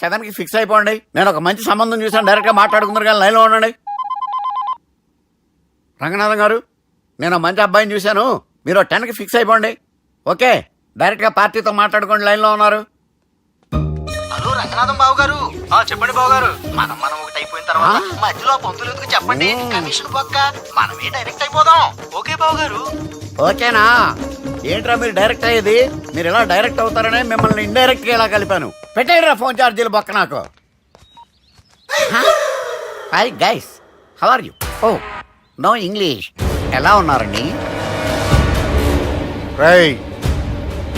7కి fix అయిపోండి. నేను ఒక మంచి సంబంధం చూసాను, డైరెక్ట్గా మాట్లాడుకుందరు కానీ లైన్లో ఉండండి. రంగనాథం గారు, నేను మంచి అబ్బాయిని చూశాను, మీరు 10కి ఫిక్స్ అయిపోండి. ఓకే, డైరెక్ట్గా పార్టీతో మాట్లాడుకోండి, లైన్లో ఉన్నారు. హలో రంగనాథం బాబు గారు. చెప్పండి బాబు గారు. మనం ఒకటి అయిపోయిన తర్వాత మధ్యలో పంతులు ఎందుకు చెప్పండి, కమిషన్ పక్క మనమే డైరెక్ట్ అయిపోదాం. ఓకే బాబు గారు. ఓకేనా? ఏంట్రా మీరు డైరెక్ట్ అయ్యేది? మీరు ఇలా డైరెక్ట్ అవుతారనే మిమ్మల్ని ఇండైరెక్ట్ గా ఇలా కలిపాను. పెట్టేయరా ఫోన్ ఛార్జీలు బొక్క నాకు. Hi guys, how are you? Oh no English. ఎలా ఉన్నారండి? రేయ్,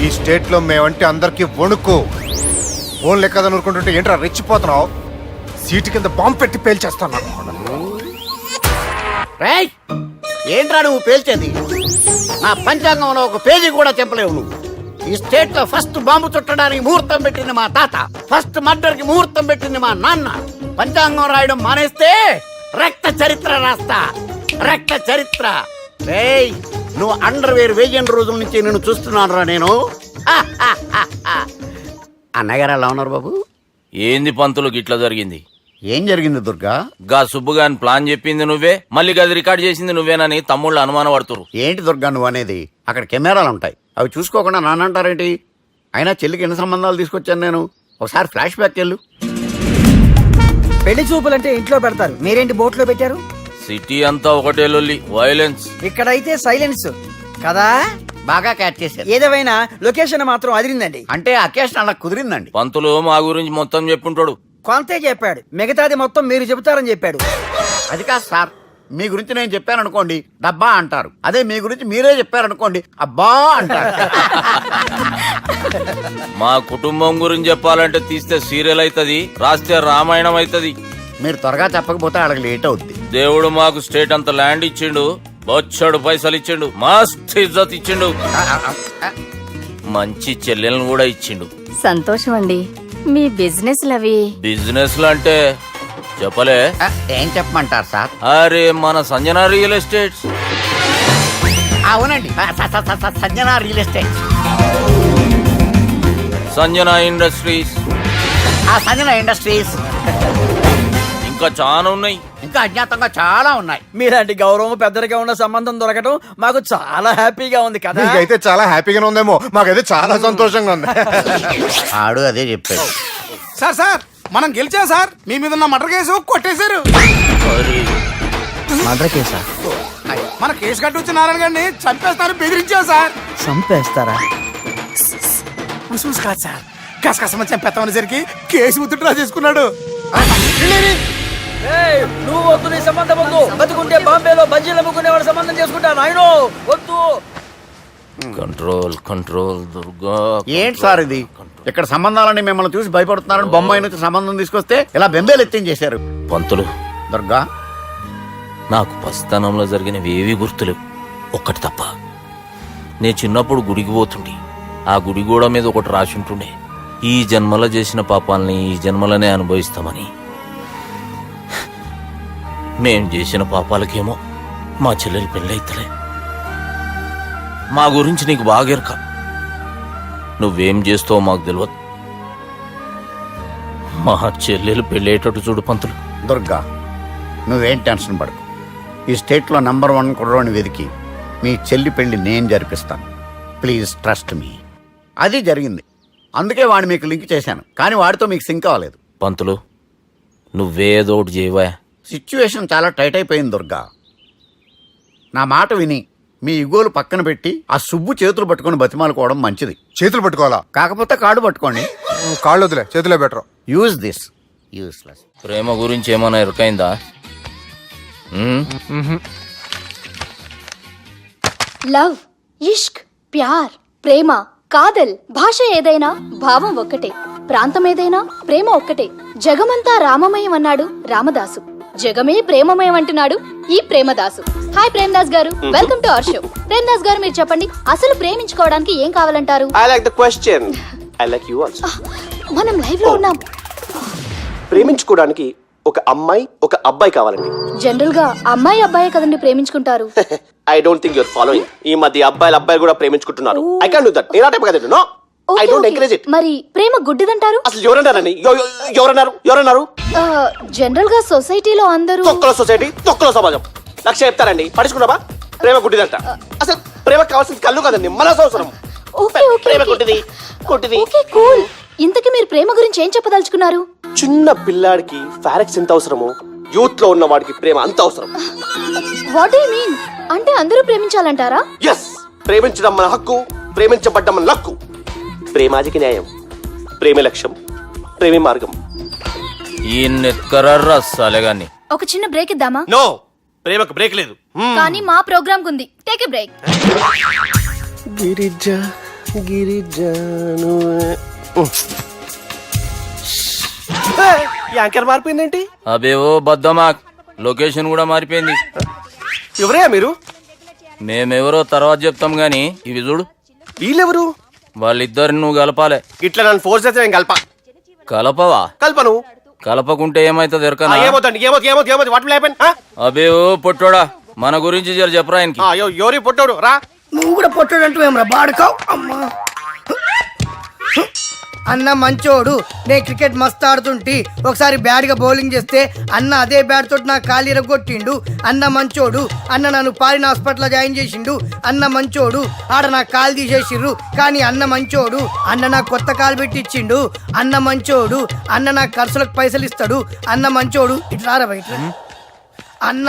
ఈ స్టేట్ లో మేమంటే అందరికి వణుకు. ఫోన్ లెక్క అనుకుంటుంటే ఏంట్రా రెచ్చిపోతున్నావు? సీటు కింద బాంబు పెట్టి పేల్చేస్తాను. రేయ్, ఏంట్రా నువ్వు పేల్చేది? నా పంచాంగంలో ఒక పేజీ కూడా చెప్పలేవు నువ్వు. ఈ స్టేట్ లో ఫస్ట్ బాంబు చుట్టడానికి ముహూర్తం పెట్టింది మా తాత, ఫస్ట్ మర్డర్ కి ముహూర్తం పెట్టింది మా నాన్న. పంచాంగం రాయడం మానేస్తే రక్త చరిత్ర రాస్తా, రక్త చరిత్ర. రేయ్, నువ్వు అండర్వేర్ వేయని రోజుల నుంచి నేను చూస్తున్నాను రా నేను. అన్నగారు ఎలా ఉన్నారు బాబు? ఏంది పంతులు గిట్లా జరిగింది? ఏం జరిగింది దుర్గా? గా సుబ్బుగాని ప్లాన్ చెప్పింది నువ్వే, మళ్ళీ గది రికార్డ్ చేసింది నువ్వేనని తమ్ముళ్ళు అనుమానం పడుతురు. ఏంటి దుర్గా నువ్వు అనేది? అక్కడ కెమెరాలు ఉంటాయి, అవి చూసుకోకుండా నాన్నంటారేంటి? అయినా చెల్లికి ఎన్ని సంబంధాలు తీసుకొచ్చాను నేను. ఒకసారి ఫ్లాష్ బ్యాక్ వెళ్ళు. పెళ్లి చూపులంటే ఇంట్లో పెడతారు, మీరేంటి బోట్లో పెట్టారు? సిటీ అంతా ఒకటే లొల్లి, వైలెన్స్. ఇక్కడైతే సైలెన్స్ కదా. బాగా క్యాచ్ చేశారు. ఏదేమైనా లొకేషన్ మాత్రం అదిరిందండి. అంటే అకేషన్ అలా కుదిరిందండి. పంతులు మా గురించి మొత్తం చెప్పుంటాడు. కొంతే చెప్పాడు, మిగతాది మొత్తం మీరు చెబుతారని చెప్పాడు. అది కాదు సార్, మీ గురించి నేను చెప్పాను అనుకోండి డబ్బా అంటారు, అదే మీ గురించి మీరే చెప్పారనుకోండి అబ్బా అంటారు. మా కుటుంబం గురించి చెప్పాలంటే తీస్తే సీరియల్ అవుతుంది, రాస్తే రామాయణం అవుతుంది. మీరు త్వరగా చెప్పకపోతే వాళ్ళకి లేట్ అవుద్ది. దేవుడు మాకు స్టేట్ అంత ల్యాండ్ ఇచ్చిండు, బొచ్చడు పైసలు ఇచ్చిండు, మస్త్ ఇజ్జత్ ఇచ్చిండు, మంచి చెల్లెలను కూడా ఇచ్చిండు. సంతోషం అండి. మీ బిజినెస్ లవి బిజినెస్ అంటే చెప్పలే. ఏం చెప్పమంటారు సార్? అరే మన సంజన రియల్ ఎస్టేట్స్. అవునండి, Sanjana real estate, Sanjana industries, Sanjana industries. ఇంకా చాలా ఉన్నాయి, ఇంకా అజ్ఞాతంగా చాలా ఉన్నాయి. మీలాంటి గౌరవం పెద్దరిగా ఉన్న సంబంధం దొరకడం మాకు చాలా హ్యాపీగా ఉంది కదా. మీకైతే చాలా హ్యాపీగానే ఉందేమో, మాకైతే చాలా సంతోషంగా ఉంది. ఆడు అదే చెప్పాడు. సార్ మనం గెలిచాం సార్. మీ మీద ఉన్న మర్డర్ కేసు కొట్టేశారు. మర్డర్ కేసా? మన కేసు కట్టి వచ్చి నారాయణ గారిని చంపేస్తారు బెదిరించాం సార్. చంపేస్తారా? చూసి కాదు సార్, కసకసమని చంపేస్తామనేసరికి కేసు విత్డ్రా చేసుకున్నాడు. నువ్వు వద్దు, నీ సంబంధం వద్దు. బతుకుంటే బాంబేలో బజ్జీలు అమ్ముకునే వాడు సంబంధం చేసుకుంటా నాయనో, వద్దు. Control control Durga. ఏంటి సార్ ఇది? ఇక్కడ సంబంధాలని మిమ్మల్ని చూసి భయపడుతున్నారని బొమ్మాయి నుంచి సంబంధం తీసుకొస్తే ఇలా బెంబేలు ఎత్తించేశారు. పంతులు, దుర్గా, నాకు పసితనంలో జరిగినవి ఏవి గుర్తులేవు, ఒక్కటి తప్ప. నేను చిన్నప్పుడు గుడికి పోతుండే, ఆ గుడి గోడ మీద ఒకటి రాసి ఉంటుండే, ఈ జన్మలో చేసిన పాపాలని ఈ జన్మలనే అనుభవిస్తామని. మేం చేసిన పాపాలకేమో మా చెల్లెలు పెళ్ళైతలే. మా గురించి నీకు బాగా ఎరక, నువ్వేం చేస్తావో మాకు తెలియదు. మా చెల్లెలు పెళ్ళేటట్టు చూడు పంతులు. దుర్గా, నువ్వేం టెన్షన్ పడకు. ఈ స్టేట్లో నంబర్ 1 కుర్రోని వెతికి మీ చెల్లి పెళ్లి నేను జరిపిస్తాను. Please trust me. అది జరిగింది, అందుకే వాడిని మీకు లింక్ చేశాను, కానీ వాడితో మీకు సింక్ అవ్వలేదు. పంతులు, నువ్వేదోటి చేయవా. సిచ్యువేషన్ చాలా టైట్ అయిపోయింది దుర్గా. నా మాట విని మీ ఇగోలు పక్కన పెట్టి ఆ సుబ్బు చేతులు పట్టుకొని బతిమాలుకోవడం మంచిది. చేతులు పట్టుకోవాలా? కాకపోతే కాడు పట్టుకోండి. కాళ్ళు వదిలే, చేతులే బెటర్. Use this. యూస్లెస్. ప్రేమ గురించి ఏమైనా ఎరకైందా? లవ్, ఇష్క్, ప్యార్, ప్రేమ, కాదల్, భాష ఏదైనా భావం ఒక్కటే, ప్రాంతం ఏదైనా ప్రేమ ఒక్కటే. జగమంతా రామమయం అన్నాడు రామదాసు, జగమే ప్రేమమయం అంటున్నాడు ఈ ప్రేమదాసు. హాయ్ ప్రేమదాస్ గారు, welcome to our show. Premadasa గారు, మీరు చెప్పండి, అసలు ప్రేమించుకోవడానికి ఏం కావాలంటారు? I like the question. I like you also. మనం లైవ్ లో ఉన్నాం. ప్రేమించుకోవడానికి ఒక అమ్మాయి ఒక అబ్బాయి కావాలండి. జనరల్ గా అమ్మాయి అబ్బాయే కదండి ప్రేమించుకుంటారు. I don't think your following. ఈ మధ్య అబ్బాయిలు కూడా ప్రేమించుకుంటున్నారు. I can't do that. నేను ఆ టైప్ కదండి. No. Okay, I don't okay. Encourage it. మరి ప్రేమ గుడ్డిదంటారు? అసలు ఎవరన్నారని ఎవరన్నారు? జనరల్ గా సొసైటీలో అందరూ తొక్కల సొసైటీ, తొక్కల సమాజం. లక్ష చెప్తారండి, పడుచుకున్నావా? ప్రేమ గుడ్డిదంట. అసలు ప్రేమ కావాల్సింది కళ్ళు కదండి, మనసు అవసరం. ఓకే, ఓకే, ప్రేమ ఓకే. గుడ్డిది. Okay, cool. ఇంతకీ మీరు ప్రేమ గురించి ఏం చెప్పదలుచుకున్నారు? చిన్న పిల్లాడికి ఫారెక్స్ ఎంత అవసరమో యూత్ లో ఉన్న వాడికి ప్రేమ అంత అవసరం. What you mean? అంటే అందరూ ప్రేమించాలంటారా? ఎస్, ప్రేమించడం మన హక్కు, ప్రేమించబడ్డం మన లక్కు. ప్రేమాజికి న్యాయం, ప్రేమే లక్ష్యం, ప్రేమే మార్గం. ఈ నెత్కరర్రా సాలెగాన్ని. ఒక చిన్న బ్రేక్ ఇద్దామా? నో, ప్రేమకు బ్రేక్ లేదు. కానీ మా ప్రోగ్రామ్ ఉంది. Take a break. యాంకర్ మారిపోయిందేంటి? అబేవో బద్దమాక్, లొకేషన్ కూడా మారిపోయింది. ఎవరయ్యా మీరు? మేమెవరో తర్వాత చెప్తాం గాని ఇవి చూడు. వీళ్ళెవరు? వాళ్ళిద్దరిని నువ్వు కలపాలే. ఇట్లా నన్ను ఫోర్స్ చేస్తే నేను కలపవా? కల్పను. కలపకుంటే ఏమైతుంది ఎరకనా? ఏమవుతుంది? What will happen? అబేవో పొట్టోడా, మన గురించి జర చెప్పరా ఆయనకి. ఎవరి పొట్టాడు రా. నువ్వు కూడా పొట్టాడంటూ ఏమరా బాడుకావు అమ్మా. అన్న మంచోడు, నేను క్రికెట్ మస్తు ఆడుతుంటి. ఒకసారి బ్యాట్ గా బౌలింగ్ చేస్తే అన్న అదే బ్యాట్ తోటి నా కాలు ఇరగొట్టిండు. అన్న మంచోడు, అన్న నన్ను పాలిన హాస్పిటల్ జాయిన్ చేసిండు. అన్న మంచోడు, ఆడ నా కాలు తీసేసిర్రు కానీ అన్న మంచోడు. అన్న నాకు కొత్త కాలు పెట్టిచ్చిండు. అన్న మంచోడు, అన్న నాకు ఖర్చులకు పైసలు ఇస్తాడు. అన్న మంచోడు. ఇట్లా రా బయట. అన్న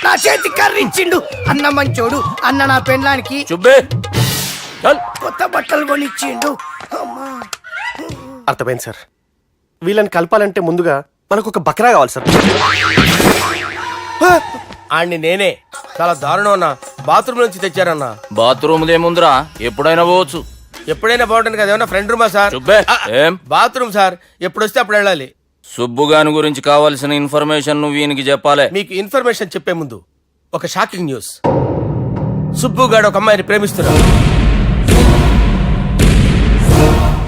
నా చేతి కర్రీ ఇచ్చిండు. అన్న మంచోడు, అన్న నా పెళ్ళానికి చుబ్బే చల్. కొత్త బట్టలు కొనిచ్చిండు. అమ్మా. అర్థమైంది సార్. వీళ్ళని కలపాలంటే ముందుగా మనకు ఒక బక్రా కావాలి సార్. ఆడిని నేనే చాలా దారుణం అన్నా. బాత్రూమ్ నుంచి తెచ్చారన్నా. బాత్రూమ్ దేముందిరా, ఎప్పుడైనా పోవచ్చు. ఎప్పుడైనా బాగుంటుంది కదా. ఏమన్నా ఫ్రెండ్ రూమా సార్? చుబ్బే ఏం బాత్రూమ్ సార్, ఎప్పుడు వస్తే అప్పుడు వెళ్ళాలి. సుబ్బుగాని గురించి కావాల్సిన ఇన్ఫర్మేషన్ నువ్వు వీనికి చెప్పాలే. మీకు ఇన్ఫర్మేషన్ చెప్పే ముందు ఒక షాకింగ్ న్యూస్. సుబ్బుగాడు ఒక అమ్మాయిని ప్రేమిస్తున్నాడు.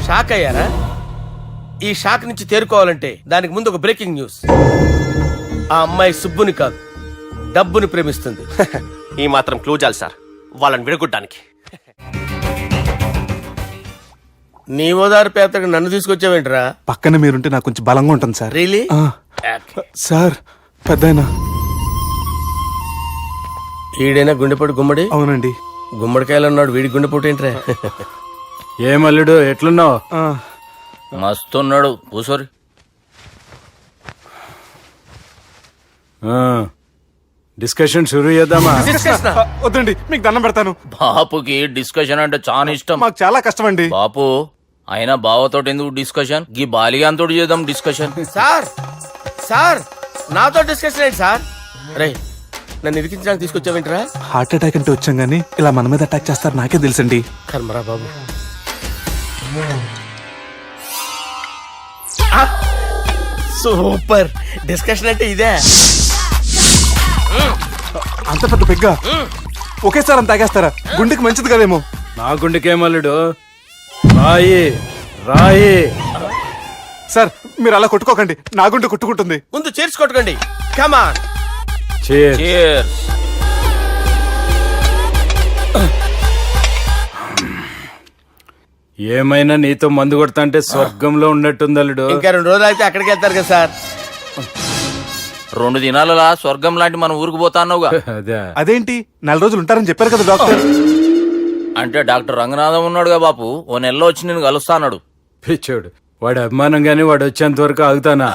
షాక్ అయ్యారా? ఈ షాక్ నుంచి తేరుకోవాలంటే దానికి ముందు ఒక బ్రేకింగ్ న్యూస్. ఆ అమ్మాయి సుబ్బుని కాదు, డబ్బుని ప్రేమిస్తుంది. ఈ మాత్రం క్లూ చాలు సార్ వాళ్ళని విడగొట్టడానికి. నీ ఓదారు పేదకి నన్ను తీసుకొచ్చావేంట్రా? పక్కన మీరుంటే నాకు కొంచెం బలంగా ఉంటుంది సార్. రియలీ? సార్ పెద్దయినా. ఈడైనా గుండెపోటు గుమ్మడి? అవునండి. గుమ్మడికాయలు అన్నాడు, వీడి గుండెపోటు ఏంట్రా? ఏమల్లుడు ఎట్లున్నావు? మస్తున్నాడు కూసోరి. డిస్కషన్ షురూ చేద్దామా? వద్దండి, మీకు దండం పెడతాను. బాపుకి డిస్కషన్ అంటే చాలా ఇష్టం. మాకు చాలా కష్టం అండి. బాపు అయినా బావతోటి ఎందుకు డిస్కషన్? గీ బాలిగాంతోటి చేద్దాం డిస్కషన్. సార్ సార్ నాతో డిస్కషన్ ఏంటి సార్? రే, నన్ను ఇరికించడానికి తీసుకొచ్చావేంట్రా? హార్ట్ అటాక్ అంటే వచ్చాం గానీ ఇలా మన మీద అటాక్ చేస్తారు నాకే తెలుసండి. కర్మరా బాబు. సూపర్ డిస్కషన్ అంటే ఇదే. అంత పెద్ద పెగ్గా ఒకేసారి అంత తాగేస్తారా? గుండెకి మంచిది కదేమో. నా గుండెకేమల్లుడు రాయి రాయి. సార్ మీరు అలా కొట్టుకోకండి, నా గుండె కొట్టుకుంటుంది. ముందు చేర్చి కొట్టుకోండి. కమాన్. Cheers. ఏమైనా నీతో మందు కొడతా స్వర్గంలో ఉన్నట్టుంది అల్లుడు. ఇంకా 2 రోజులు అయితే అక్కడికి వెళ్తారు కదా సార్. 2 దినాలలా స్వర్గం లాంటి మన ఊరికి పోతా అన్నావుగా. అదే అదేంటి 4 రోజులు ఉంటారని చెప్పారు కదా డాక్టర్. అంటే డాక్టర్ రంగనాథం ఉన్నాడుగా బాపు, ఓ నెలలో వచ్చి నేను కలుస్తా అన్నాడు. పిచ్చోడు, వాడు అభిమానం గాని వాడు వచ్చేంత వరకు ఆగుతానా?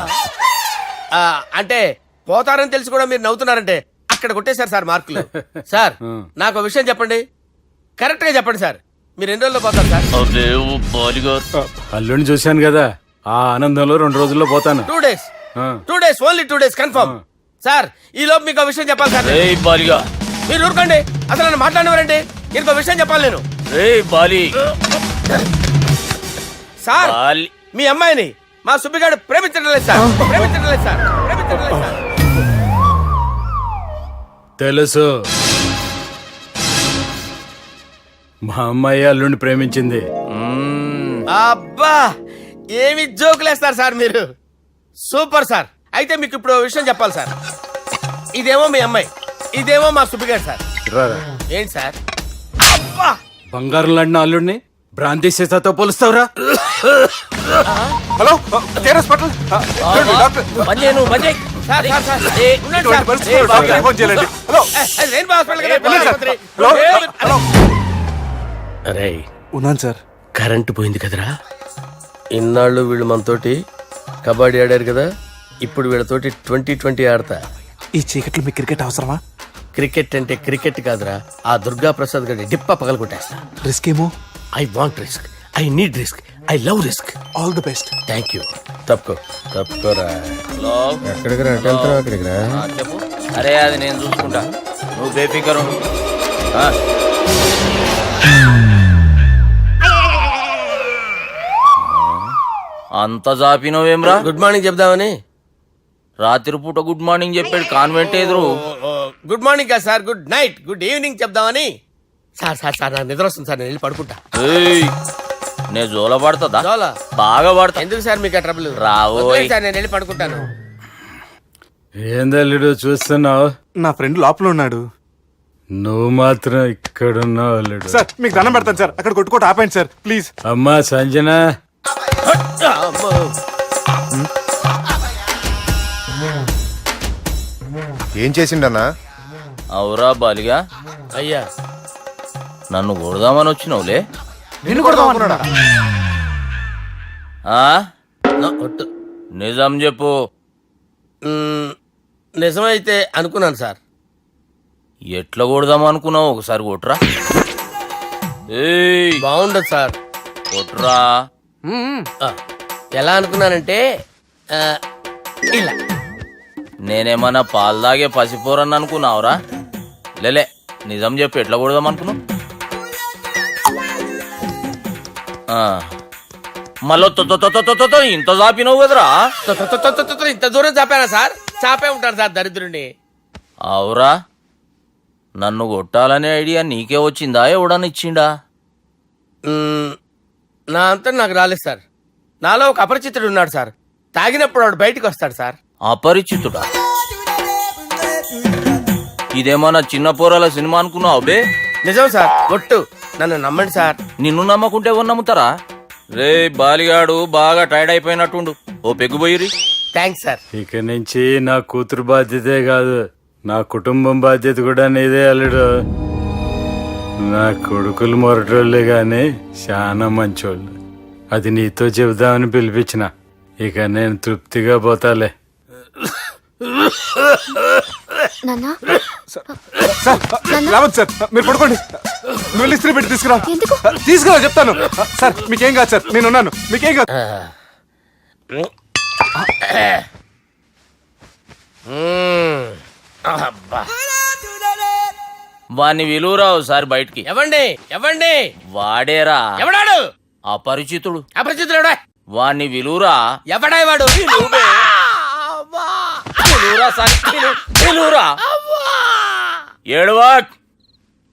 అంటే పోతారని తెలిసి కూడా మీరు నవ్వుతున్నారంటే అక్కడ కొట్టేశారు సార్ మార్కులు. సార్ నాకు ఒక విషయం చెప్పండి, కరెక్ట్ గా చెప్పండి సార్. మీరు ఎన్ని రోజుల్లో పోతారు సార్? అల్లుడిని చూశాను కదా, ఆ ఆనందంలో 2 రోజుల్లో పోతాను. 2 days. 2 days, only 2 days confirm. Sir ఈ లోపు మీకు ఒక విషయం చెప్పాలి సార్. బాలిగా మీరు ఊరుకోండి, అసలు నన్ను మాట్లాడినవారండి. ఇంకో విషయం చెప్పాలి నేను. బాలి సార్ బాలి మీ అమ్మాయిని మా సుబ్బిగాడు ప్రేమించడం లేదు సార్. ప్రేమించడం లేదు సార్. ప్రేమించడం లేదు సార్. తెలుసు, మా అమ్మాయి అల్లుడిని ప్రేమించింది. అబ్బా ఏమి జోకులేస్తారు సార్ మీరు. Super sir. అయితే మీకు ఇప్పుడు ఓ విషయం చెప్పాలి సార్. ఇదేమో మీ అమ్మాయి, ఇదేమో మా సుబ్బిగాడు సార్. రారా. ఏంటి సార్? అబ్బా బంగారం లాంటి నా అల్లుడిని భ్రాంతి సీతతో పోలుస్తావురా? హలో కేర్ హాస్పిటల్ డాక్టర్ పని చేయను, పని చేయి. సార్ సార్ సార్ ఉండండి ఇటువంటి సార్. పరిస్థితుల్లో డాక్టర్ని ఫోన్ చేయాలండి. హలో అది రెయిన్బో హాస్పిటల్ కదా, వెళ్ళండి సార్. ఆసుపత్రి. హలో అరే ఉన్నాను సార్. కరెంటు పోయింది కదరా. ఇన్నాళ్ళు వీళ్ళు మనతోటి కబడ్డీ ఆడారు కదా, ఇప్పుడు వీళ్ళతోటి 2020 ఆడతా. ఈ చీకట్లో మీ క్రికెట్ అవసరమా? క్రికెట్ అంటే క్రికెట్ కాదురా, ఆ దుర్గా ప్రసాద్ గారి డిప్ప పగల కొట్టేస్తా. రిస్క్ ఏమో. I want risk, I need risk, I love risk. All the best. Thank you. తప్పుకోరా. హలో, ఎక్కడికి రా? వెళ్తారా అక్కడికి రా? చెప్పు. అరే అది నేను చూసుకుంటా, నువ్వు బేఫికర్ ఉండు. అంత జాపినవేమ్రా? గుడ్ మార్నింగ్ చెప్దామని. రాత్రి పూట గుడ్ మార్నింగ్ చెప్పాడు కాన్వెంట్ ఎదురు. గుడ్ మార్నింగ్ కాదు sir, good night, good evening చెప్దామని. సార్ సార్ సార్ నాకు నిద్ర వస్తుంది సార్, నేను వెళ్ళి పడుకుంటా. ఏయ్, నే జోల పడుతుందా? జోల? బాగా పడతా. ఎందుకు సార్ మీకు ఆ ట్రబుల్? రావోయ్. వదిలేయ్ సార్, నేను వెళ్ళి పడుకుంటాను. ఏందల్లుడు చూస్తున్నావు? నా ఫ్రెండ్ లోపల ఉన్నాడు. నువ్వు మాత్రం ఇక్కడున్నావు అల్లుడు. సార్ మీకు దండం పెడతాను సార్, అక్కడ కొట్టుకోట ఆపండి సార్ ప్లీజ్. అమ్మా సంజన, అమ్మో. ఏం చేసిండన్నా? అవురా బాలిగా, అయ్యా నన్ను కొడదామని వచ్చినావులే. నిన్ను కొడదాం అనుకున్నాడా? ఆ? ఒట్టు. నిజం చెప్పు. నిజమైతే అనుకున్నాను సార్. ఎట్లా కొడదాం అనుకున్నావు? ఒకసారి కొట్రా. ఏయ్, బాగుండదు సార్. కొట్రా. ఆ, ఎలా అనుకున్నానంటే ఆ, ఇలా. నేనేమన్నా పాలు తాగే పసిపోరని అనుకున్నావురా? లేలే, నిజం చెప్పు, ఎట్లా కొడదాం అనుకున్నావు? మళ్ళీ ఇంత చాపినావు కదరా? ఇంత దూరం చాపానా సార్? చాపే ఉంటాను సార్ దరిద్రుడిని. అవురా, నన్ను కొట్టాలనే ఐడియా నీకే వచ్చిందా? ఎవడన్నా ఇచ్చిండా? నా అంతా నాకు రాలేదు సార్. నాలో ఒక అపరిచితుడు ఉన్నాడు సార్. తాగినప్పుడు వాడు బయటికి వస్తాడు సార్. అపరిచితుడా? ఇదేమన్నా చిన్న పోరాల సినిమా అనుకున్నావు బే? నిజం సార్, ఒట్టు. నన్ను నమ్మండి సార్. నిన్ను నమ్మకుంటే ఎవరు నమ్ముతారా? రే బాలిగాడు బాగా టైర్డ్ అయిపోయినట్టుండు, ఓ పెగ్గుబోయిరి. Thanks sir. ఇక నుంచి నా కూతురు బాధ్యతే కాదు, నా కుటుంబం బాధ్యత కూడా నీదే అల్లుడు. నా కొడుకులు మొరటోళ్ళే గాని చాలా మంచోళ్ళు. అది నీతో చెబుదామని పిలిపించిన. ఇక నేను తృప్తిగా పోతాలే. సార్ రావద్దు సార్, మీరు పడుకోండి. నువ్వు వెళ్ళి ఇస్త్రీ పెట్టి తీసుకురా. తీసుకురా చెప్తాను. సార్ మీకేం కాదు సార్, నేను ఉన్నాను, మీకేం కాదు. అబ్బా. వాణ్ణి విలువరా ఒకసారి బయటికి. ఎవండి ఎవండి? వాడేరా ఎవడాడు? అపరిచితుడు. అపరిచితుడు ఎవడా? వాణ్ణి విలువరా. ఎవడా వాడు? విలువరా సార్, విలువరా. ఏడవా,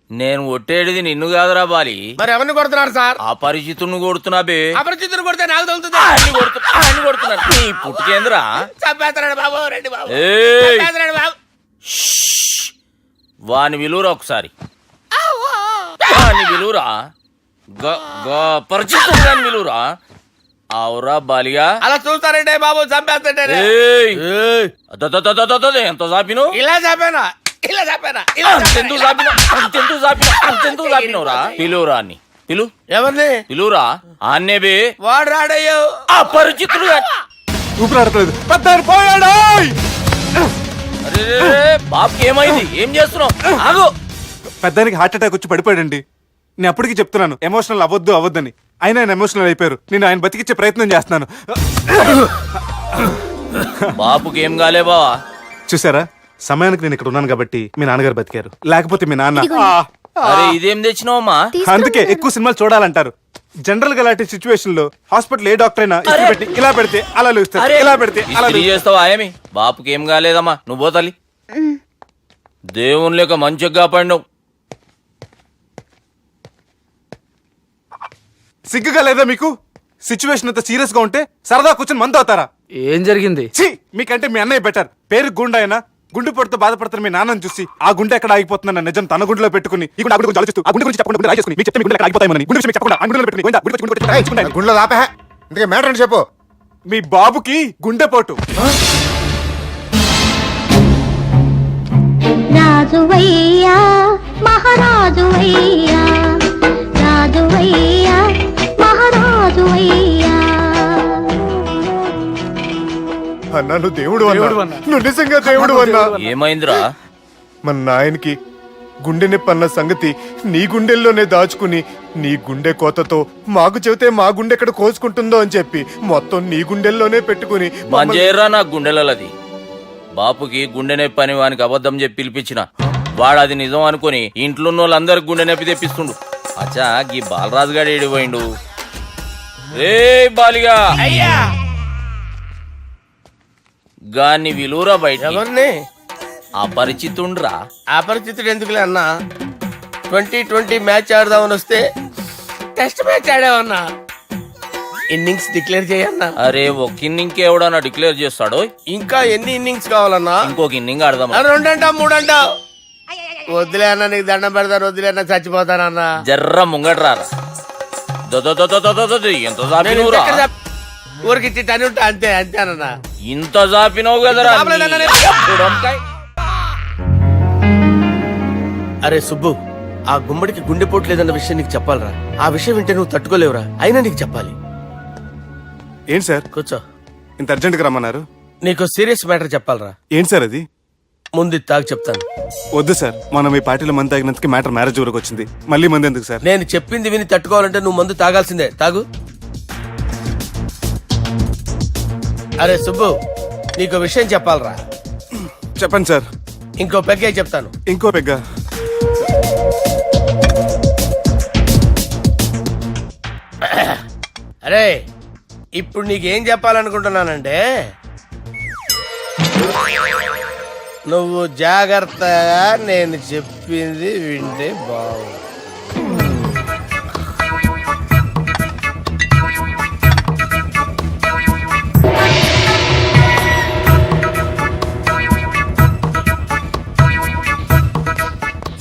నేను ఒట్టేడిది నిన్ను కాదురా బాలి. మరి ఎవరిని కొడుతున్నారు సార్? అపరిచితుడిని కొడుతున్నా బే. అపరిచితుడు కొడితే నాకు తగులుతుందా? ఆయన కొడుతున్నారు. నీ పుట్టుకేంద్రా? చంపేస్తున్నాడు బాబు, రండి బాబు. ఏయ్, చంపేస్తున్నాడు బాబు. వాని విలువరా ఒకసారి. వాని విలువరా. పరిచితుడు దాని విలువరా. అవురా బాలిగా. అలా చూస్తారంటే బాబు, చంపేస్తాడే. ఏయ్, ఎంత చాపిను? ఇలా చంపానా? ఇలా చంపానా? ఇలా అంతెందుకు చాపిన? అంతెందుకు చాపిన? అంతెందుకు చాపినవురా? పిలువురా అన్ని. పిలు. ఎవరిని? పిలువురా ఆన్నే బే. వాడు రాడయ్యో. అపరిచితుడు. ఊపిరాడట్లేదు. పెద్ద ఆయన పోయాడు. అరే బాబుకి ఏమైంది? ఏం చేస్తున్నావు? ఆగు. పెద్దానికి హార్ట్ అటాక్ వచ్చి పడిపోయాడండి. నేను అప్పటికి చెప్తున్నాను ఎమోషనల్ అవ్వద్దని. అయినా ఆయన ఎమోషనల్ అయిపోయారు. నేను ఆయన బతికిచ్చే ప్రయత్నం చేస్తున్నాను. బాబుకి ఏం కాలే బావా? చూసారా, సమయానికి నేను ఇక్కడ ఉన్నాను కాబట్టి మీ నాన్నగారు బతికారు. లేకపోతే మీ నాన్న. అరే ఇదేం తెచ్చినావమ్మా? అందుకే ఎక్కువ సినిమాలు చూడాలంటారు. జనరల్ గా అలాంటి సిచ్యువేషన్ లో హాస్పిటల్ ఏ డాక్టర్ అయినా ఇస్త్రీ పెట్టి ఇలా పెడితే అలా లూస్తారు, ఇలా పెడితే అలా ఇస్త్రీ చేస్తావా ఏమి? బాపుకి ఏం కాలేదమ్మా, నువ్వు పోతల్లి. దేవుని లేక మంచిగా పడినావు. సిగ్గుగా లేదా మీకు? సిచ్యువేషన్ అంత సీరియస్ గా ఉంటే సరదా కూర్చొని మందు అవుతారా? ఏం జరిగింది? ఛీ, మీకంటే మీ అన్నయ్య బెటర్. పేరు గుండా అయినా గుండెపోటుతో బాధపడుతున్న మీ నాన్నని చూసి ఆ గుండె ఎక్కడ ఆగిపోతుందన్న నిజం తన గుండెలో పెట్టుకుని ఈ గుండె గురించి ఆలోచిస్తూ ఆ గుండె గురించి చెప్పకుండా గుండె రాజేసుకుని మీకు చెప్తే మీ గుండె ఎక్కడ ఆగిపోతాయని గుండె విషయం మీకు చెప్పకుండా ఆ గుండెలో పెట్టుకుని గోవిందా, గుండె గురించి గుండె గురించి నా గుండెలో దాపే ఇందుకే మ్యాటర్ అని చెప్పు. మీ బాబుకి గుండెపోటు. రాజువయ్యా మహారాజువయ్యా రాజువయ్యా మహారాజువయ్యా అన్నా నువ్వు దేవుడు అన్నా, నువ్వు నిజంగా దేవుడు అన్నా. ఏమైందిరా? మన నాయనకి గుండె నొప్పి అన్న సంగతి నీ గుండెల్లోనే దాచుకుని నీ గుండె కోతతో మాకు చెబితే మా గుండె ఎక్కడ కోసుకుంటుందో అని చెప్పి మొత్తం నీ గుండెల్లోనే పెట్టుకుని మంజేరా నా గుండెలది. బాపుకి గుండె నొప్పి అని వానికి అబద్ధం చెప్పి పిలిపించిన వాడు అది నిజం అనుకుని ఇంట్లో ఉన్న వాళ్ళందరికి గుండె నొప్పి తెప్పిస్తుండు. అచ్చా గీ బాలరాజు గారు ఏడిపోయిండు. రే బాలిగా అయ్యా గాన్ని విలువరా బయట. ఎవరిని? అపరిచితుండ్రా. అపరిచితుడు ఎందుకులే అన్నా, 2020 మ్యాచ్ ఆడదామని వస్తే టెస్ట్ మ్యాచ్ ఆడామన్నా, ఇన్నింగ్స్ డిక్లేర్ చేయన్నా. అరే ఒక ఇన్నింగ్ ఎవడన్నా డిక్లేర్ చేస్తాడో? ఇంకా ఎన్ని ఇన్నింగ్స్ కావాలన్నా? ఇంకొక ఇన్నింగ్ ఆడదాం. 2 అంటావు 3 అంటావు? వద్దులే అన్న, నీకు దండం పెడతాను, వద్దులే అన్న, చచ్చిపోతానన్నా. జర్ర ముంగట్రా. ఎంత జాపినవురా? ఊరికి టని ఉంటా అంతే అంతేనన్నా. ఇంత జాపినవు కదరా. అరే సుబ్బు, ఆ గుమ్మడికి గుండెపోటు లేదన్న విషయం నీకు చెప్పాలరా. ఆ విషయం వింటే నువ్వు తట్టుకోలేవురా, అయినా నీకు చెప్పాలి. ఏంటి సార్ కూర్చో. ఇంత అర్జెంట్గా రమ్మన్నారు? నీకు సీరియస్ మ్యాటర్ చెప్పాలరా. ఏంటి సార్ అది? ముందు ఇది తాగు చెప్తాను. వద్దు సార్, మనం ఈ పార్టీలో మంది తాగినందుకు మ్యాటర్ మ్యారేజ్ వరకు వచ్చింది. మళ్ళీ మంది ఎందుకు సార్? నేను చెప్పింది విని తట్టుకోవాలంటే నువ్వు మందు తాగాల్సిందే. తాగు. అరే సుబ్బు, నీకు విషయం చెప్పాలరా. చెప్పండి సార్. ఇంకో పెగ్గే చెప్తాను. ఇంకో పెగ్గ. అరే ఇప్పుడు నీకేం చెప్పాలనుకుంటున్నానంటే, నువ్వు జాగ్రత్తగా నేను చెప్పింది వింటే బాగు.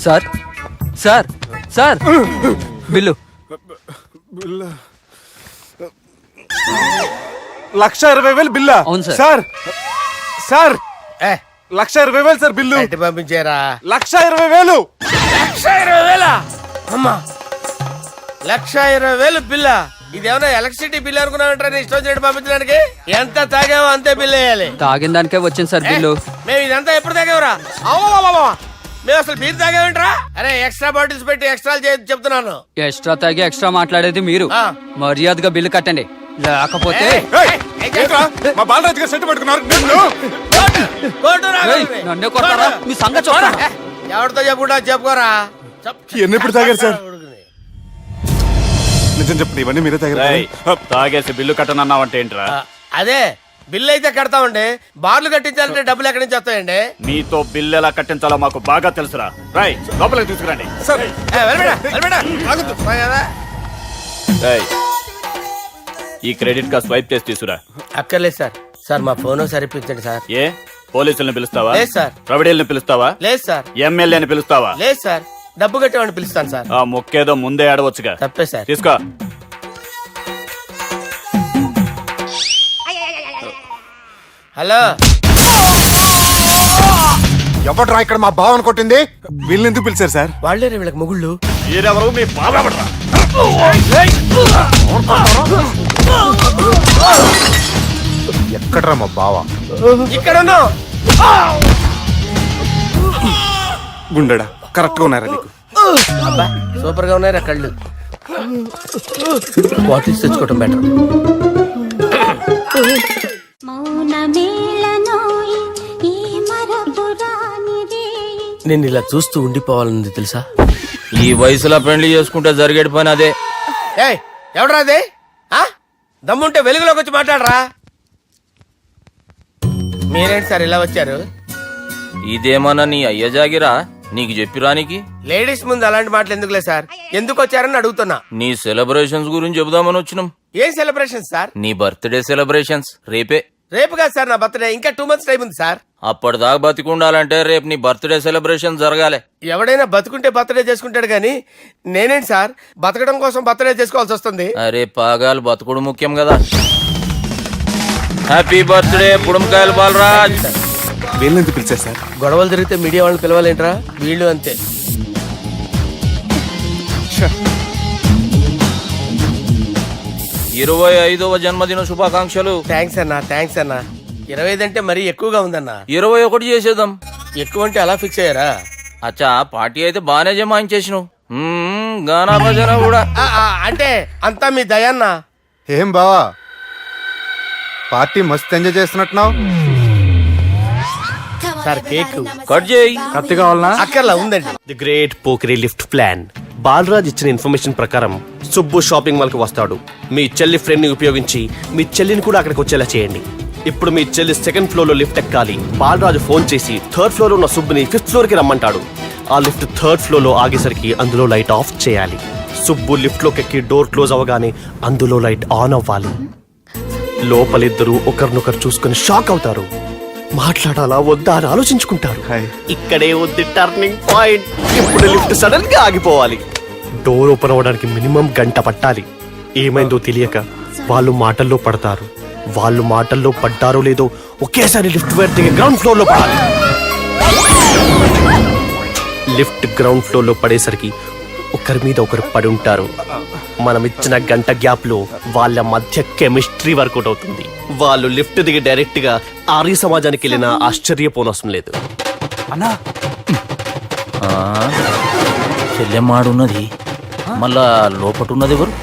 Sir sir sir bill. 1,20,000 బిల్లా? అవును సార్. సార్ సార్ ఏ 1,20,000 సార్ బిల్లు. బయట పంపించేరా. 1,20,000. 1,20,000 అమ్మా, 1,20,000 బిల్లా? ఇదేమన్నా ఎలక్ట్రిసిటీ బిల్ అనుకున్నామంటారా? నీ ఇష్టం చేయడం పంపించడానికి ఎంత తాగామో అంతే బిల్ వేయాలి. తాగిన దానికే వచ్చింది సార్ బిల్లు. మేము ఇదంతా ఎప్పుడు తాగేవరా? మేము అసలు బీర్ తాగేమంటారా? అరే ఎక్స్ట్రా బాటిల్స్ పెట్టి ఎక్స్ట్రా చెప్తున్నాను. ఎక్స్ట్రా తాగి ఎక్స్ట్రా మాట్లాడేది మీరు. ఆ. మర్యాదగా బిల్లు కట్టండి, లేకపోతే ఏయ్, ఏంట్రా? మా బాలరాజు గారు సెట్ పట్టుకున్నారు. ఏయ్, నన్నే కొడతారా? మీ సంగతి చూడరా? ఎవరితో చెప్పుకుంటా చెప్పుకోరా. ఇవన్నీ ఎప్పుడు తాగారు సార్? నిజం చెప్పండి, ఇవన్నీ మీరే తాగారు? తాగేసి బిల్లు కట్టనన్నావంటే ఏంట్రా? అదే బిల్లు అయితే కడతామండి, బార్లు కట్టించాలంటే డబ్బులు ఎక్కడి నుంచి వస్తాయండి? మీతో బిల్లు ఎలా కట్టించాలో మాకు బాగా తెలుసురా. రై లోపలికి తీసుకురండి. సార్ ఈ క్రెడిట్ కార్డ్ స్వైప్ చేసి తీసుకురా. అక్కర్లేదు సార్. సార్ మా ఫోన్ సరిపించండి సార్. ఏ పోలీసుల్ని పిలుస్తావా? లేదు సార్. ప్రొవిడీల్ని పిలుస్తావా? లేదు సార్. ఎమ్మెల్యేని పిలుస్తావా? లేదు సార్. డబ్బు కట్టేవాడిని పిలుస్తాను సార్. ఆ మొక్కేదో ముందే ఆడవచ్చుగా. తప్పే సార్. తీసుకో. హలో, ఎవడ్రా ఇక్కడ మా బావని కొట్టింది? వీళ్ళని ఎందుకు పిలిచారు సార్? వాళ్ళే వీళ్ళకి మొగుళ్ళు. మీరెవరు? మీ బాబా. ఎక్కడ్రా మా బావ? ఇక్కడ ఉన్నావు. గుండెడా కరెక్ట్ గా ఉన్నారా నీకు? అబ్బా సూపర్ గా ఉన్నాయిరా కళ్ళు. బాటిల్స్ తెచ్చుకోవటం బెటర్. నేను ఇలా చూస్తూ ఉండిపోవాలని తెలుసా? ఈ వయసులో పెళ్లి చేసుకుంటే జరిగేటి పని అదే. ఏయ్ ఎవడరా అదే? దమ్ముంటే వెలుగులోకి వచ్చి మాట్లాడరా. మీరేంటి సార్ ఇలా వచ్చారు? ఇదేమన్నా నీ అయ్య జాగిరా నీకు చెప్పిరానికి? లేడీస్ ముందు అలాంటి మాటలు ఎందుకులే సార్, ఎందుకు వచ్చారని అడుగుతున్నా. నీ సెలబ్రేషన్స్ గురించి చెబుదామని వచ్చినాం. ఏం సెలబ్రేషన్ సార్? నీ బర్త్డే సెలబ్రేషన్స్ రేపే. రేపు కాదు సార్ నా బర్త్డే, ఇంకా 2 months టైం ఉంది సార్. అప్పటిదాకా బతికుండాలంటే రేపు నీ బర్త్డే సెలబ్రేషన్ జరగాలి. ఎవడైనా బతుకుంటే బర్త్డే చేసుకుంటాడు కానీ నేనేంటి సార్ బతకడం కోసం బర్త్డే చేసుకోవాల్సి వస్తుంది. అరే పాగాలు బతుకుడు ముఖ్యం కదా. హ్యాపీ బర్త్డే పుడుమకాయలు బాలరాజ్. వీళ్ళెందుకు పిలిచారు సార్? గొడవలు జరిగితే మీడియా వాళ్ళని పిలవాలేంట్రా? వీళ్ళు అంతే. 25వ జన్మదిన శుభాకాంక్షలు. థ్యాంక్స్ అన్నా, థ్యాంక్స్ అన్నా. 25 అంటే మరీ ఎక్కువగా ఉందన్నా. 21 చేసేద్దాం. ఎక్కువ అంటే అలా ఫిక్స్ అయ్యారా? అచ్చా పార్టీ అయితే బాగానే జమాయించేసినావు. గానా భజన కూడా. అంటే అంతా మీ దయన్నా. ఏం బావా పార్టీ మస్తు ఎంజాయ్ చేస్తున్నట్టున్నావు. సార్ కేక్ కట్ చేయి. కత్తి కావాలనా? అక్కర్లా ఉందండి. ది గ్రేట్ పోకరీ లిఫ్ట్ ప్లాన్. బాలరాజ్ ఇచ్చిన ఇన్ఫర్మేషన్ ప్రకారం సుబ్బు షాపింగ్ మాల్ కి వస్తాడు. మీ చెల్లి ఫ్రెండ్ ని ఉపయోగించి మీ చెల్లిని కూడా అక్కడికి వచ్చేలా చేయండి. ఇప్పుడు మీ చెల్లి 2nd ఫ్లోర్ లో లిఫ్ట్ ఎక్కాలి. బాలరాజు ఫోన్ చేసి 3rd ఫ్లోర్ లో ఉన్న సుబ్బుని 5th ఫ్లోర్ కి రమ్మంటాడు. ఆ లిఫ్ట్ 3rd ఫ్లోర్ లో ఆగేసరికి అందులో లైట్ ఆఫ్ చేయాలి. సుబ్బు లిఫ్ట్ లోకి ఎక్కి డోర్ క్లోజ్ అవగానే అందులో లైట్ ఆన్ అవ్వాలి. లోపలిద్దరూ ఒకరినొకరు చూసుకుని షాక్ అవుతారు. మాట్లాడాలా వద్దా అని ఆలోచించుకుంటారు. ఇక్కడే ఉంది టర్నింగ్ పాయింట్. ఇప్పుడు లిఫ్ట్ సడన్ గా ఆగిపోవాలి. డోర్ ఓపెన్ అవ్వడానికి మినిమం గంట పట్టాలి. ఏమైందో తెలియక వాళ్ళు మాటల్లో పడతారు. వాళ్ళు మాటల్లో పడ్డారో లేదో ఒకేసారి లిఫ్ట్ దిగి గ్రౌండ్ ఫ్లోర్ లో పడాలి. లిఫ్ట్ గ్రౌండ్ ఫ్లోర్ లో పడేసరికి ఒకరి మీద ఒకరు పడి ఉంటారు. మనం ఇచ్చిన గంట గ్యాప్ లో వాళ్ళ మధ్య కెమిస్ట్రీ వర్కౌట్ అవుతుంది. వాళ్ళు లిఫ్ట్ దిగి డైరెక్ట్ గా ఆర్య సమాజానికి వెళ్ళినా ఆశ్చర్యపోనవసరం లేదు. అన్నా చెల్లెమ్మాడున్నది మళ్ళా లోపటున్నది ఎవరు?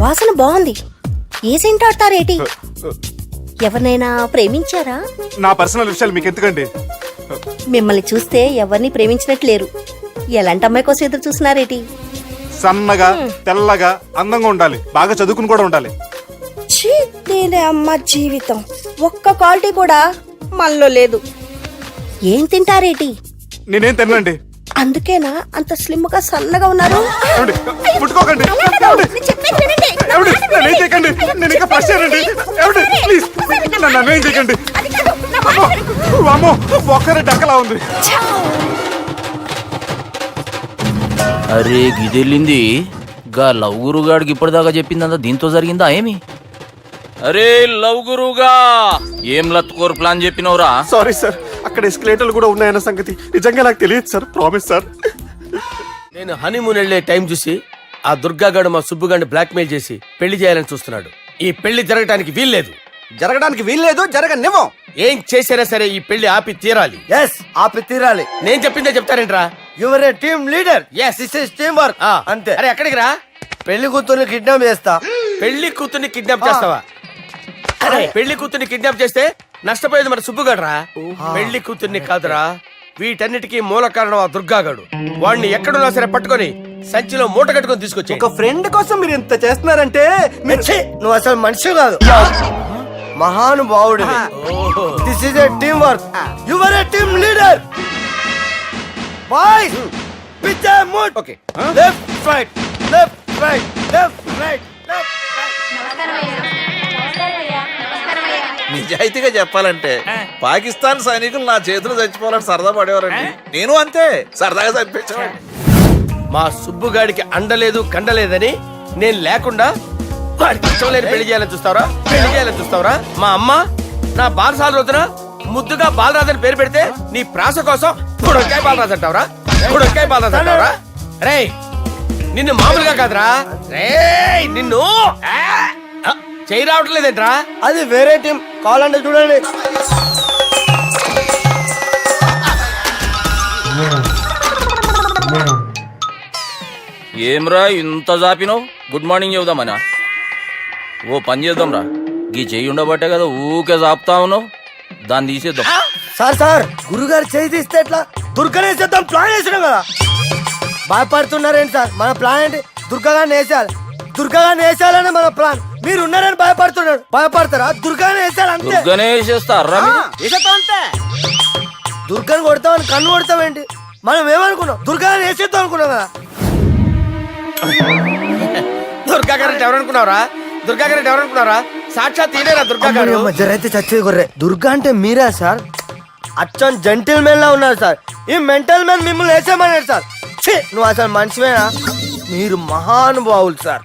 వాసన బాగుంది. ఏ సెంట్ ఆడతారేటి? ఎవరినైనా ప్రేమించారా? నా పర్సనల్ విషయాలు మీకు ఎందుకండి? మిమ్మల్ని చూస్తే ఎవరిని ప్రేమించినట్లేరు. ఎలాంటి అమ్మాయి కోసం ఎదురు చూస్తున్నారేటి? సన్నగా తెల్లగా అందంగా ఉండాలి. బాగా చదువుకుని కూడా ఉండాలి. ఛీ, దీని అమ్మ జీవితం ఒక్క క్వాలిటీ కూడా మనలో లేదు. ఏం తింటారేటి? నేనేం తినండి. అందుకేనా అంత స్లిమ్ గా సన్నగా ఉన్నారు? ముట్టుకోకండి. నేనేం చేయకండి. నేను ఇంకా ఫస్ట్ చేయనండి. ప్లీజ్ నన్ను ఏం చేయకండి. అమ్మో ఒక్కరే డక్కలా ఉంది. అరే గిదెళ్ళింది గా లవ్ గురుగాడికి ఇప్పటిదాకా చెప్పిందంతా దీంతో జరిగిందా ఏమి? అరే లవ్ గురుగా ఏం లత్కోర్ ప్లాన్ చెప్పినవురా? సారీ సార్, అక్కడ ఎస్కలేటర్లు కూడా ఉన్నాయన్న సంగతి నిజంగా నాకు తెలియదు సార్. Promise sir. నేను హనీమూన్ వెళ్లే టైం చూసి ఆ దుర్గాగాడు మా సుబ్బుగాడిని బ్లాక్మెయిల్ చేసి పెళ్లి చేయాలని చూస్తున్నాడు. ఈ పెళ్లి జరగటానికి వీల్లేదు. జరగడానికి వీల్లేదు, జరగనివ్వం. ఏం చేసినా సరే ఈ పెళ్లి ఆపి తీరాలి. ఎస్ ఆపి తీరాలి. నేను చెప్పిందే చెప్తారేంట్రా? Your a team leader. Yes. This is team work. అంతే. అరే ఎక్కడికి రా? పెళ్లి కూతుర్ని కిడ్నాప్ చేస్తా. పెళ్లి కూతుర్ని కిడ్నాప్ చేస్తావా? అరే పెళ్లి కూతుర్ని కిడ్నాప్ చేస్తే నష్టపోయేది మన సుబ్బుగాడురా. పెళ్లి కూతుర్ని కాదురా, వీటన్నిటికీ మూల కారణం ఆ దుర్గాగాడు. వాడిని ఎక్కడున్నా సరే పట్టుకొని సంచిలో మూట కట్టుకొని తీసుకొచ్చి. ఒక ఫ్రెండ్ కోసం మీరు ఇంత చేస్తున్నారంటే నువ్వు అసలు మనిషి కాదు, మహానుభావుడు. This is a team work. Your a team leader. Boys pitch mood. Okay left right left right left right left right. నిజాయితీగా చెప్పాలంటే పాకిస్తాన్ సైనికులు నా చేతులు చచ్చిపోవాలని సరదా పడేవారండి. నేను అంతే సరదాగా చనిపించేవాడిని. మా సుబ్బుగాడికి అండలేదు కండలేదని నేను లేకుండా వాడికి ఇష్టం లేని పెళ్లి చేయాలని చూస్తావరా? పెళ్లి చేయాలని చూస్తావరా? మా అమ్మ నా బాలసాల రోజున ముద్దుగా బాలరాజు అని పేరు పెడితే నీ ప్రాస కోసం గుడొక్కాయ బాలరాజు అంటావరా? గుడొక్కాయ బాలరాజు అంటావరా? రే నిన్ను మామూలుగా కాదురా, రే నిన్ను చేయి రావట్లేదేంట్రా? అది వేరే టీం, కావాలంటే చూడండి. ఏమ్రా ఇంత జాపినావు? Good morning చెబుదామనా? ఓ పని చేద్దాం రా, గీ చెయ్యి ఉండబట్టే కదా ఊకే జాపుతా ఉన్నావు. దాన్ని తీసేద్దాం. సార్ సార్ గురుగారు చేయి తీస్తే ఎట్లా? దుర్గనేసేద్దాం ప్లాన్ వేసినాం కదా. భయపడుతున్నారేంటి సార్? మన ప్లాన్ ఏంటి? దుర్గా గారిని వేసేయాలి. దుర్గాని వేసేయాలని మన ప్లాన్. మీరు ఉన్నారని భయపడుతున్నాడు. భయపడతారా? దుర్గాని వేసేయాలంటే దుర్గనే వేసేస్తారా దుర్గాని కొడతామని కన్ను కొడతామేంటి? మనం ఏమనుకున్నాం? దుర్గాని వేసేద్దాం అనుకున్నాం కదా. దుర్గా గారు ఎవరనుకున్నారా? దుర్గా గారు ఎవరనుకున్నారా? సాక్షాత్ ఈయనేరా దుర్గా గారు. జరైతే చచ్చేది గొర్రె. దుర్గా అంటే మీరా సార్? అచ్చం జెంటిల్ మెన్ లా ఉన్నారు సార్. ఈ మెంటల్ మ్యాన్ మిమ్మల్ని వేసేమన్నాడు సార్. ఛీ, నువ్వు అసలు మనిషివేనా? మీరు మహానుభావులు సార్.